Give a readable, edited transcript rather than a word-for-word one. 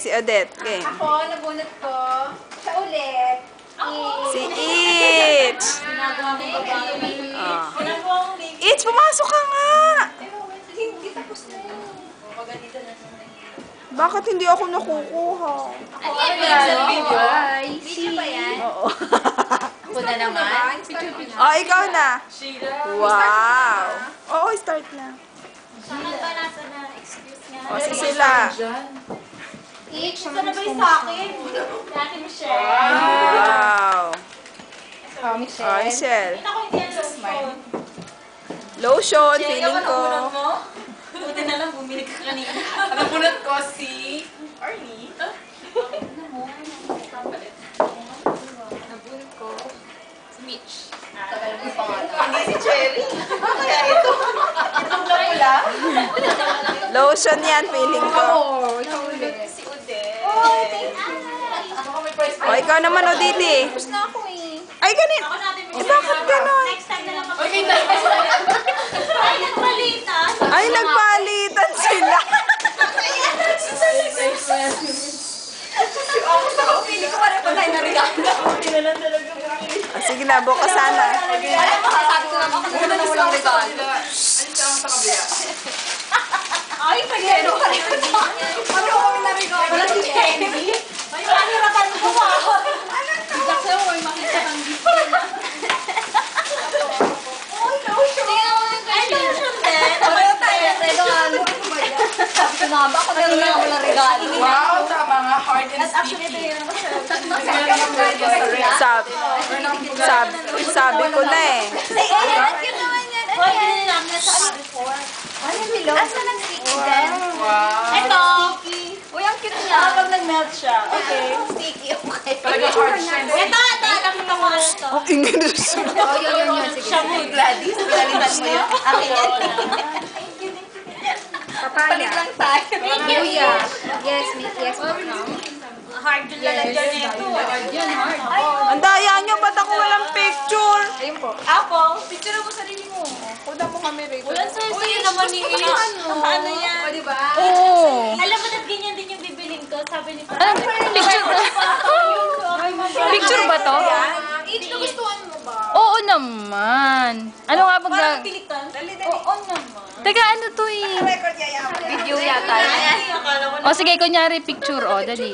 Si Odette, game. Ako, nabunot ko. Siya ulit. Si Itch. Itch, pumasok ka nga! Hindi tapos na yun. Bakit hindi ako nakukuha? Ano yan? Video ba yan? Oo. Ako na naman. Oh, ikaw na. Wow. Oo, start na. Saan ba nasa na excuse nga? O, si sila. Ito na ba yung sa akin? Dati Michelle. Wow. Oh, Oh, Michelle. Ako hindi yan sa smile. Lotion, feeling ko. Buti na lang bumili ka kanina. Ang bunot ko si Arnie. Nabunot ko si Mitch. Hindi si Cherry. Kaya ito. Itong pula. Lotion yan, feeling ko. Ikaw ulit. Si Odette. Oh, thank you. O, ikaw naman, Oditi. Tapos na ako eh. Ay, ganit. Eh, bakit ganon? Next time na lang ako. Okay, ay, nagpalitan. Ay, nagpalitan sila. Pili ko pare patay na regalo. Sige na, bukas sana. Sabi ko lang ako na walang regalo. Ay, pagkero ka rin. Ano kami na regalo? Wala si Candy. Ay, panirapan mo ba? Bigla sa'yo, may makita kang gift. Oh, no, sure. Tingnan mo yung ay, lotion din. Pareho tayo ng regalo. Sabi ko na ba, ako na lang walang regalo. Wow, tama nga. Hard and At actually, ito yun naman Sabi ko na eh. Say, ang cute naman yan. Hoy, binili namin na sa before. Ano yung below? Asa nag-sticky din? Wow. Ito. Uy, ang cute niya. Pag nag-melt siya. Okay. Sticky, okay. Talaga hard siya. Ito, nakita ko ito. Ang English. Oh, yun. Sige. Siya mo, Gladys. Pinalitan mo yun. Akin yan. Palit lang tayo. Thank you. Yes, miss. Yes, hard yung lalagyan nito. Hard yan, hard. Ang daya nyo, ba't ako walang picture? Ayun po. Ako, picture mo sarili mo. Kuda mo kami rin. Walang sa'yo naman ni Ace. Ano yan? O, diba? Oo. Alam mo na ganyan din yung bibiling ko. Sabi ni Ano? Picture ba? Picture ba to? Ace, nagustuhan mo ba? Oo naman. Ano nga pag... Parang pilitan? Oo naman. Teka, ano to eh? Record yaya. Video yata. O sige, kunyari picture. O, dali.